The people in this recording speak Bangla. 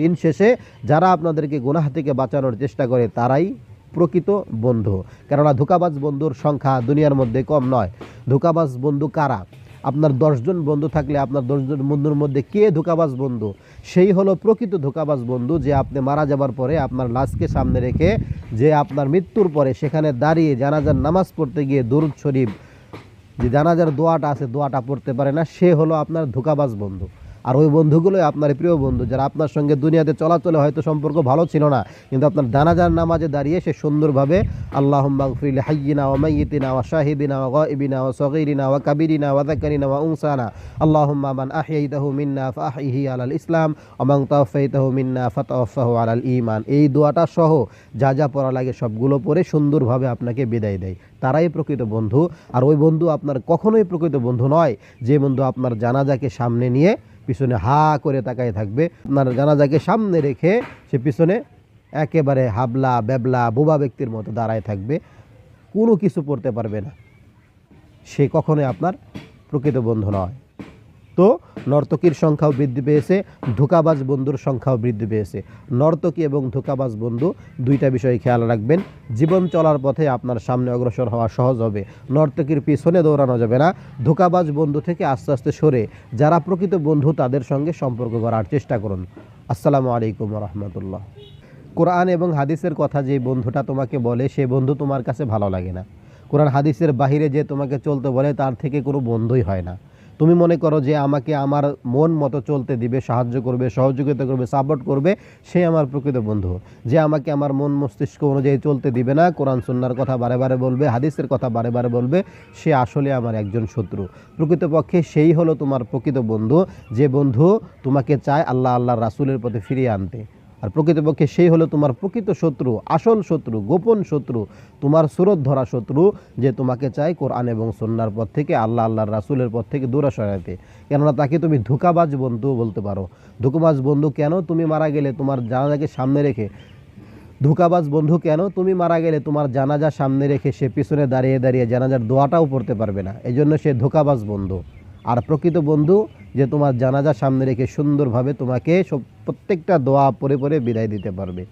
দিন শেষে যারা আপনাদেরকে গুনাহ থেকে বাঁচানোর চেষ্টা করে তারাই প্রকৃত বন্ধু। কেননা ধোঁকাবাজ বন্ধুর সংখ্যা দুনিয়ার মধ্যে কম নয়। ধোঁকাবাজ বন্ধু কারা? আপনার 10জন বন্ধু থাকলে আপনার 10জন বন্ধুর মধ্যে কে ধোঁকাবাজ বন্ধু? সেই হলো প্রকৃত ধোঁকাবাজ বন্ধু, যে আপনি মারা যাবার পরে আপনার লাশকে সামনে রেখে, যে আপনার মৃত্যুর পরে সেখানে দাঁড়িয়ে জানাজার নামাজ পড়তে গিয়ে দুরূদ শরীফ, যে জানাজার দোয়াটা আছে দোয়াটা পড়তে পারে না, সে হলো আপনার ধোঁকাবাজ বন্ধু। আর ওই বন্ধুগুলোই আপনার প্রিয় বন্ধু, যারা আপনার সঙ্গে দুনিয়াতে চলাচলে হয়তো সম্পর্ক ভালো ছিল না, কিন্তু আপনার জানাজার নামাজে দাঁড়িয়ে সে সুন্দরভাবে আল্লাহুম্মা গফির লি হাইয়িনা ওয়া মাইয়িতিনা ওয়া শাহিদিনা ওয়া গায়িবিনা ওয়া সগীরিনা ওয়া কাবীরিনা ওয়া যাকারিনা ওয়া উনসানা আল্লাহুম্মা মান আহইয়াইতাহু মিন্না ফাআহইহি আলাল ইসলাম ওয়া মান তাওয়াফাইতাহু মিন্না ফাতাওয়াফাহু আলাল ঈমান। এই দোয়াটা সহ যা যা পড়া লাগে সবগুলো পড়ে সুন্দরভাবে আপনাকে বিদায় দেয়। তারাই প্রকৃত বন্ধু। আর ওই বন্ধু আপনার কখনোই প্রকৃত বন্ধু নয় যে বন্ধু আপনার জানাজাকে সামনে নিয়ে পিছনে হা করে তাকায় থাকবে। আপনার জানাজাকে সামনে রেখে সে পিছনে একেবারে হাবলা বেবলা বোবা ব্যক্তির মতো দাঁড়ায় থাকবে, কোনো কিছু পড়তে পারবে না। সে কখনোই আপনার প্রকৃত বন্ধু নয়। তো নর্তকীর সংখ্যাও বৃদ্ধি পেয়েছে, ধোঁকাবাজ বন্ধুর সংখ্যাও বৃদ্ধি পেয়েছে। নর্তকী এবং ধোঁকাবাজ বন্ধু দুইটা বিষয় খেয়াল রাখবেন। জীবন চলার পথে আপনার সামনে অগ্রসর হওয়া সহজ হবে। নর্তকীর পিছনে দৌড়ানো যাবে না। ধোঁকাবাজ বন্ধু থেকে আস্তে আস্তে সরে যারা প্রকৃত বন্ধু তাদের সঙ্গে সম্পর্ক করার চেষ্টা করুন। আসসালামু আলাইকুম রহমতুল্লাহ। কোরআন এবং হাদিসের কথা যে বন্ধুটা তোমাকে বলে সে বন্ধু তোমার কাছে ভালো লাগে না। কোরআন হাদিসের বাহিরে যে তোমাকে চলতে বলে তার থেকে কোনো বন্ধুই হয় না। তুমি মনে করো যে আমাকে আমার মন মতো চলতে দিবে, সাহায্য করবে, সহযোগিতা করবে, সাপোর্ট করবে, সে আমার প্রকৃত বন্ধু। যে আমাকে আমার মন মস্তিষ্ক অনুযায়ী চলতে দিবে না, কোরআন সুন্নাহর কথা বারে বারে বলবে, হাদিসের কথা বারে বারে বলবে, সে আসলে আমার একজন শত্রু। প্রকৃতপক্ষে সেই হলো তোমার প্রকৃত বন্ধু, যে বন্ধু তোমাকে চায় আল্লাহ আল্লাহর রাসূলের পথে ফিরিয়ে আনতে। আর প্রকৃতপক্ষে সেই হলো তোমার প্রকৃত শত্রু, আসল শত্রু, গোপন শত্রু, তোমার সুরত ধরা শত্রু, যে তোমাকে চায় কোরআন এবং সুন্নাহর পথ থেকে, আল্লাহ আল্লাহর রাসূলের পথ থেকে দূরে সরাতে। কেননা তাকে তুমি ধোঁকাবাজ বন্ধু বলতে পারো। ধোঁকাবাজ বন্ধু কেন? তুমি মারা গেলে তোমার জানাজাকে সামনে রেখে। ধোঁকাবাজ বন্ধু কেন? তুমি মারা গেলে তোমার জানাজা সামনে রেখে সে পিছনে দাঁড়িয়ে দাঁড়িয়ে জানাজার দোয়াটাও পড়তে পারবে না, এই জন্য সে ধোঁকাবাজ বন্ধু। আর প্রকৃত বন্ধু যে তোমার জানাজা সামনে রেখে সুন্দরভাবে তোমাকে প্রত্যেকটা দোয়া পড়ে পড়ে বিদায় দিতে পারবে।